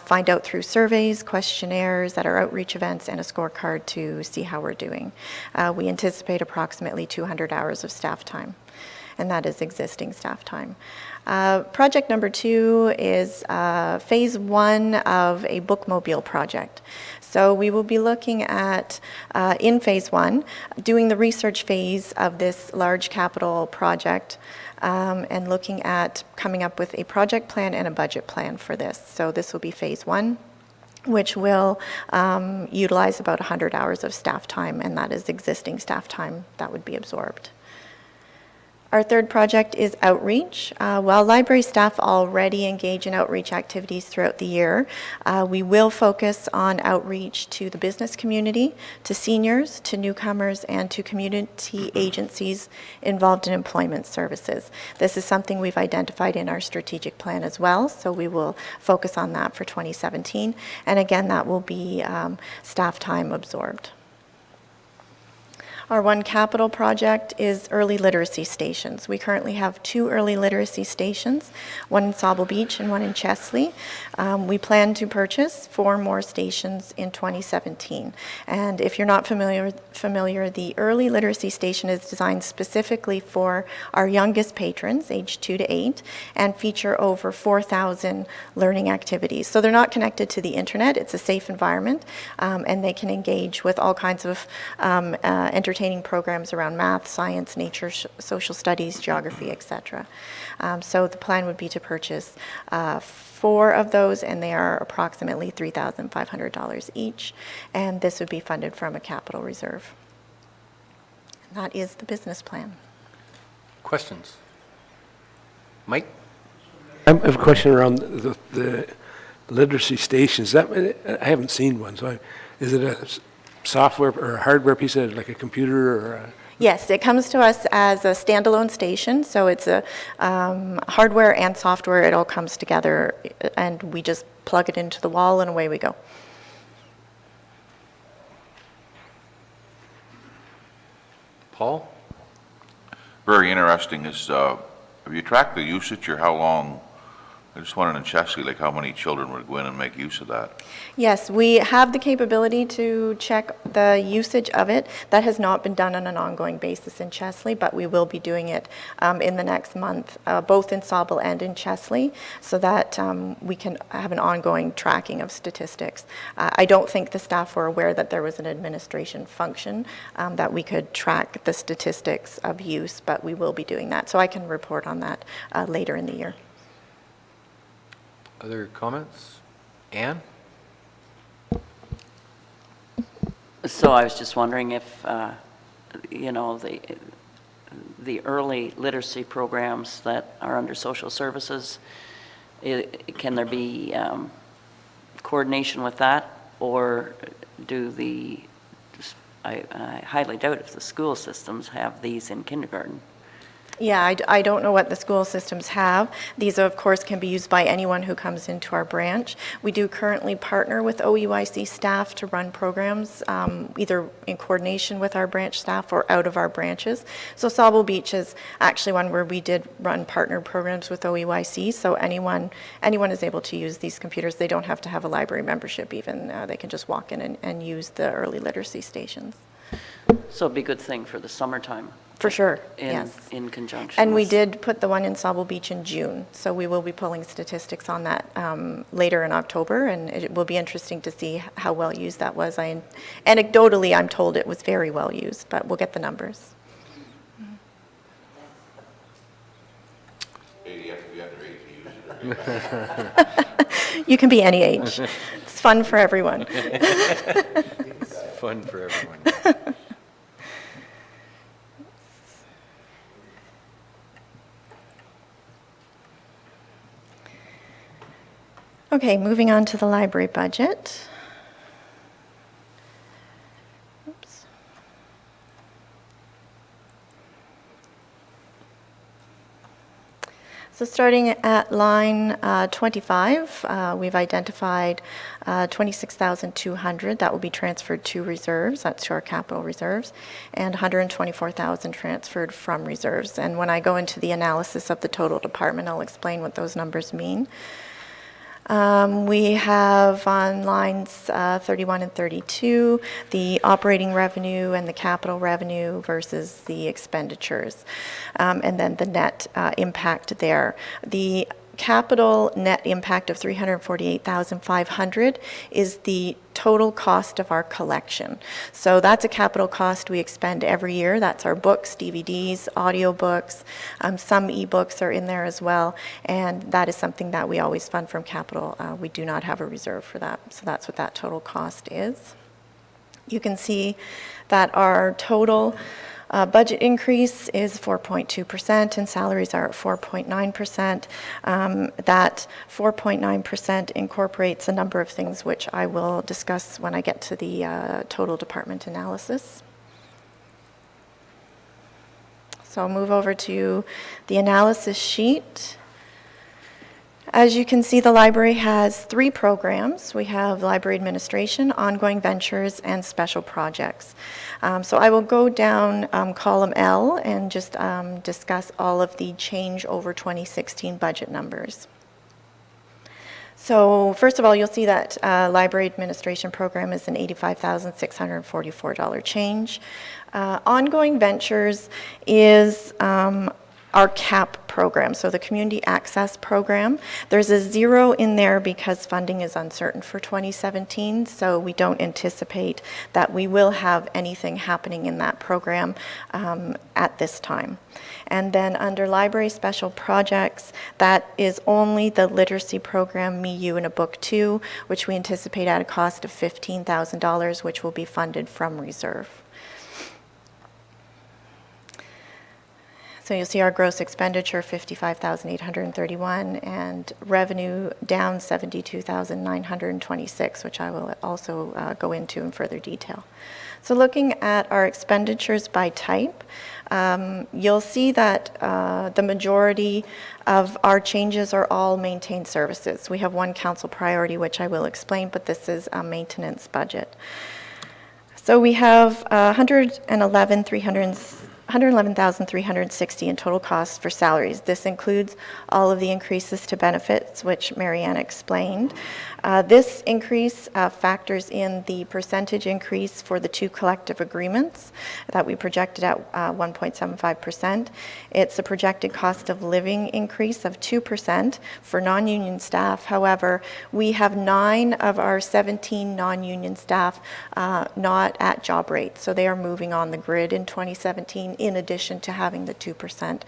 [SPEAKER 9] find out through surveys, questionnaires at our outreach events, and a scorecard to see how we're doing. We anticipate approximately 200 hours of staff time, and that is existing staff time. Project number 2 is phase 1 of a bookmobile project. So we will be looking at, in phase 1, doing the research phase of this large capital project, and looking at coming up with a project plan and a budget plan for this. So this will be phase 1, which will utilize about 100 hours of staff time, and that is existing staff time that would be absorbed. Our third project is outreach. While library staff already engage in outreach activities throughout the year, we will focus on outreach to the business community, to seniors, to newcomers, and to community agencies involved in employment services. This is something we've identified in our strategic plan as well, so we will focus on that for 2017. And again, that will be staff time absorbed. Our one capital project is early literacy stations. We currently have 2 early literacy stations, one in Sauble Beach and one in Chesley. We plan to purchase 4 more stations in 2017. And if you're not familiar, the early literacy station is designed specifically for our youngest patrons, age 2 to 8, and feature over 4,000 learning activities. So they're not connected to the internet. It's a safe environment, and they can engage with all kinds of entertainment programs around math, science, nature, social studies, geography, etc. So the plan would be to purchase 4 of those, and they are approximately $3,500 each, and this would be funded from a capital reserve. And that is the business plan.
[SPEAKER 1] Questions? Mike?
[SPEAKER 6] I have a question around the literacy stations. I haven't seen one, so is it a software or a hardware piece of like a computer or a...
[SPEAKER 9] Yes, it comes to us as a standalone station, so it's a hardware and software. It all comes together, and we just plug it into the wall, and away we go.
[SPEAKER 1] Paul?
[SPEAKER 7] Very interesting is, have you tracked the usage or how long? I just wondered in Chesley, like how many children would go in and make use of that?
[SPEAKER 9] Yes, we have the capability to check the usage of it. That has not been done on an ongoing basis in Chesley, but we will be doing it in the next month, both in Sauble and in Chesley, so that we can have an ongoing tracking of statistics. I don't think the staff were aware that there was an administration function that we could track the statistics of use, but we will be doing that. So I can report on that later in the year.
[SPEAKER 1] Other comments? Anne?
[SPEAKER 3] So I was just wondering if, you know, the early literacy programs that are under social services, can there be coordination with that, or do I highly doubt if the school systems have these in kindergarten.
[SPEAKER 9] Yeah, I don't know what the school systems have. These, of course, can be used by anyone who comes into our branch. We do currently partner with OEYC staff to run programs, either in coordination with our branch staff or out of our branches. So Sauble Beach is actually one where we did run partner programs with OEYC, so anyone is able to use these computers. They don't have to have a library membership even. They can just walk in and use the early literacy stations.
[SPEAKER 3] So it'd be a good thing for the summertime.
[SPEAKER 9] For sure,
[SPEAKER 3] in,
[SPEAKER 9] yes.
[SPEAKER 3] In conjunction.
[SPEAKER 9] And we
[SPEAKER 3] with-
[SPEAKER 9] did put the one in Sauble Beach in June, so we will be pulling statistics on that later in October, and it will be interesting to see how well used that was. Anecdotally, I'm told it was very well used, but we'll get the numbers.
[SPEAKER 7] You have to be under 18 to use it.
[SPEAKER 9] You can be any age. It's fun for everyone.
[SPEAKER 1] Fun for everyone.
[SPEAKER 9] Okay, moving on to the library budget. Oops. So starting at line 25, we've identified 26,200 that will be transferred to reserves, that's to our capital reserves, and 124,000 transferred from reserves. And when I go into the analysis of the total department, I'll explain what those numbers mean. We have on lines 31 and 32, the operating revenue and the capital revenue versus the expenditures, and then the net impact there. The capital net impact of $348,500 is the total cost of our collection. So that's a capital cost we expend every year. That's our books, DVDs, audiobooks, some ebooks are in there as well, and that is something that we always fund from capital. We do not have a reserve for that, so that's what that total cost is. You can see that our total budget increase is 4.2%, and salaries are at 4.9%. That 4.9% incorporates a number of things which I will discuss when I get to the total department analysis. So I'll move over to the analysis sheet. As you can see, the library has 3 programs. We have library administration, ongoing ventures, and special projects. So I will go down column L and just discuss all of the change over 2016 budget numbers. So first of all, you'll see that library administration program is an $85,644 change. Ongoing ventures is our CAP program, so the Community Access Program. There's a 0 in there because funding is uncertain for 2017, so we don't anticipate that we will have anything happening in that program at this time. And then under Library Special Projects, that is only the literacy program, Me, You, and a Book Too, which we anticipate at a cost of $15,000, which will be funded from reserve. So you'll see our gross expenditure, $55,831, and revenue down $72,926, which I will also go into in further detail. So looking at our expenditures by type, you'll see that the majority of our changes are all maintained services. We have one council priority, which I will explain, but this is a maintenance budget. So we have $111,360 in total costs for salaries. This includes all of the increases to benefits, which Marianne explained. This increase factors in the percentage increase for the 2 collective agreements that we projected at 1.75%. It's a projected cost of living increase of 2% for non-union staff. However, we have 9 of our 17 non-union staff not at job rates, so they are moving on the grid in 2017 in addition to having the 2%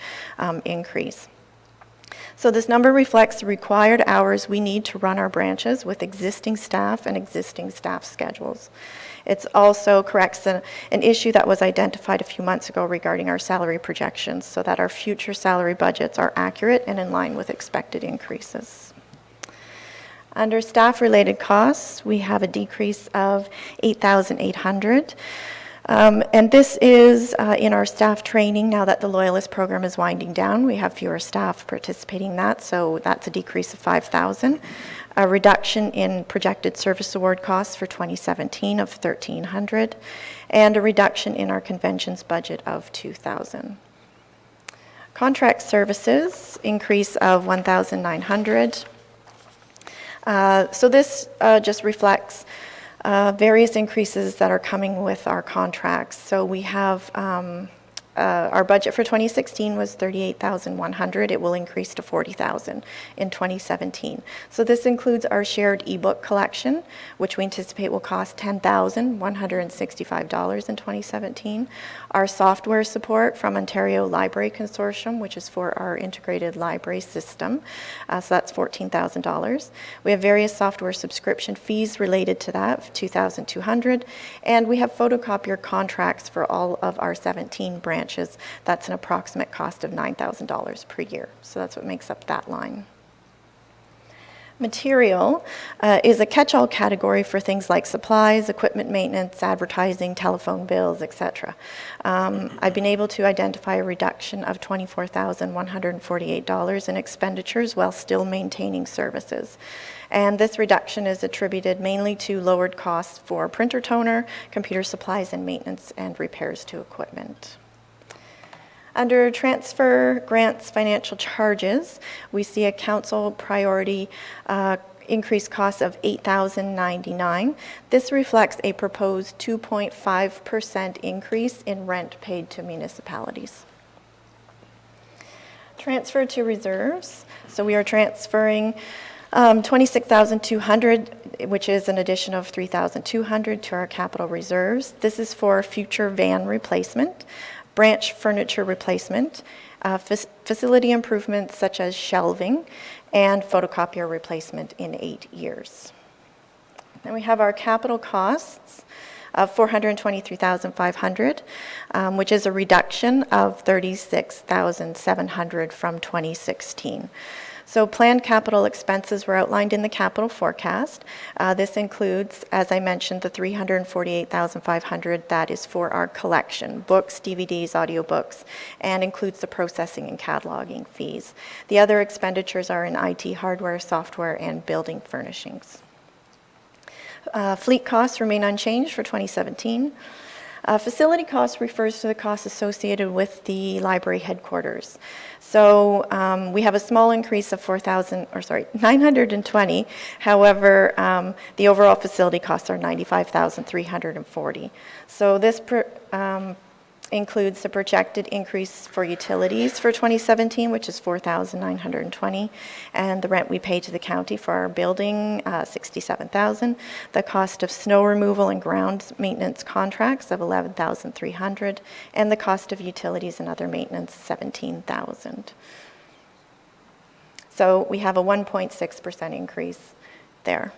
[SPEAKER 9] increase. So this number reflects the required hours we need to run our branches with existing staff and existing staff schedules. It also corrects an issue that was identified a few months ago regarding our salary projections so that our future salary budgets are accurate and in line with expected increases. Under staff-related costs, we have a decrease of $8,800. And this is in our staff training. Now that the Loyalist program is winding down, we have fewer staff participating in that, so that's a decrease of $5,000. A reduction in projected service award costs for 2017 of $1,300, and a reduction in our conventions budget of $2,000. Contract services, increase of $1,900. So this just reflects various increases that are coming with our contracts. So we have our budget for 2016 was $38,100. It will increase to $40,000 in 2017. So this includes our shared ebook collection, which we anticipate will cost $10,165 in 2017. Our software support from Ontario Library Consortium, which is for our integrated library system. So that's $14,000. We have various software subscription fees related to that, $2,200. And we have photocopier contracts for all of our 17 branches. That's an approximate cost of $9,000 per year. So that's what makes up that line. Material is a catch-all category for things like supplies, equipment maintenance, advertising, telephone bills, etc. I've been able to identify a reduction of $24,148 in expenditures while still maintaining services. And this reduction is attributed mainly to lowered costs for printer toner, computer supplies, and maintenance and repairs to equipment. Under transfer grants financial charges, we see a council priority increased cost of $8,099. This reflects a proposed 2.5% increase in rent paid to municipalities. Transfer to reserves. So we are transferring $26,200, which is an addition of $3,200 to our capital reserves. This is for future van replacement, branch furniture replacement, facility improvements such as shelving, and photocopier replacement in 8 years. Then we have our capital costs of $423,500, which is a reduction of $36,700 from 2016. So planned capital expenses were outlined in the capital forecast. This includes, as I mentioned, the $348,500 that is for our collection, books, DVDs, audiobooks, and includes the processing and cataloging fees. The other expenditures are in IT hardware, software, and building furnishings. Fleet costs remain unchanged for 2017. Facility costs refers to the costs associated with the library headquarters. So we have a small increase of $920. However, the overall facility costs are $95,340. So this includes the projected increase for utilities for 2017, which is $4,920, and the rent we pay to the county for our building, $67,000. The cost of snow removal and ground maintenance contracts of $11,300, and the cost of utilities and other maintenance, $17,000. So we have a 1.6% increase there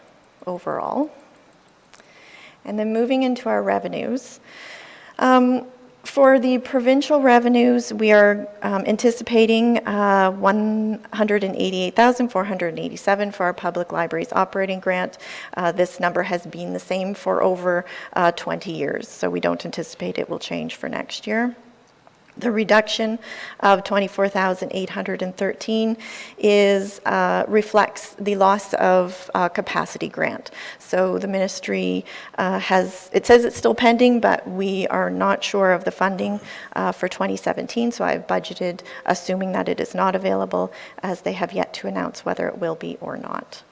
[SPEAKER 9] overall. And then moving into our revenues. For the provincial revenues, we are anticipating $188,487 for our public libraries operating grant. This number has been the same for over 20 years, so we don't anticipate it will change for next year. The reduction of $24,813 reflects the loss of capacity grant. So the ministry it says it's still pending, but we are not sure of the funding for 2017. So I've budgeted assuming that it is not available, as they have yet to announce whether it will be or not.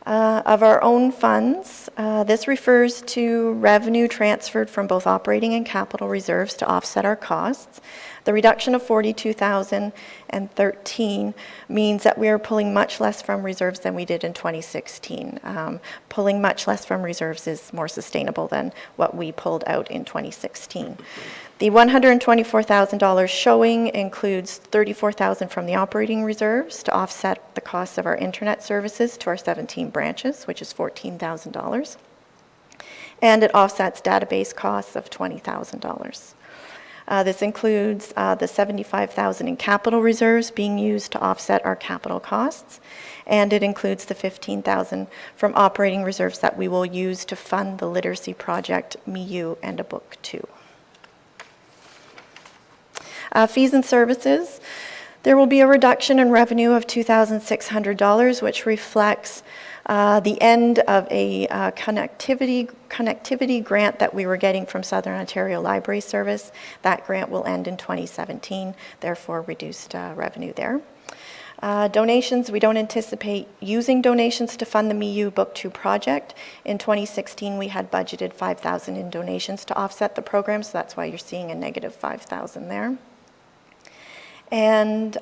[SPEAKER 9] Of our own funds, this refers to revenue transferred from both operating and capital reserves to offset our costs. The reduction of $42,013 means that we are pulling much less from reserves than we did in 2016. Pulling much less from reserves is more sustainable than what we pulled out in 2016. The $124,000 showing includes $34,000 from the operating reserves to offset the costs of our internet services to our 17 branches, which is $14,000. And it offsets database costs of $20,000. This includes the $75,000 in capital reserves being used to offset our capital costs, and it includes the $15,000 from operating reserves that we will use to fund the literacy project, MeU, and a book too. Fees and services. There will be a reduction in revenue of $2,600, which reflects the end of a connectivity grant that we were getting from Southern Ontario Library Service. That grant will end in 2017, therefore reduced revenue there. Donations, we don't anticipate using donations to fund the MIU Book 2 project. In 2016, we had budgeted $5,000 in donations to offset the program, so that's why you're seeing a negative $5,000 there. And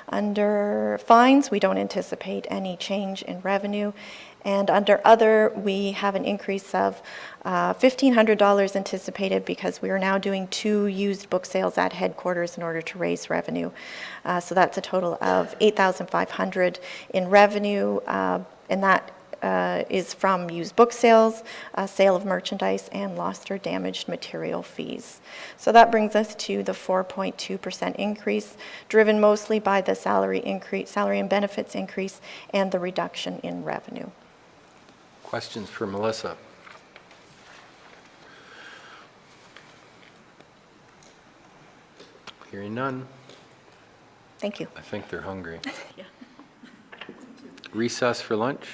[SPEAKER 9] under fines, we don't anticipate any change in revenue. And under other, we have an increase of $1,500 anticipated because we are now doing 2 used book sales at headquarters in order to raise revenue. So that's a total of $8,500 in revenue, and that is from used book sales, sale of merchandise, and lost or damaged material fees. So that brings us to the 4.2% increase, driven mostly by the salary and benefits increase, and the reduction in revenue.
[SPEAKER 1] Questions for Melissa? Hearing none.
[SPEAKER 9] Thank you.
[SPEAKER 1] I think they're hungry. Recess for lunch?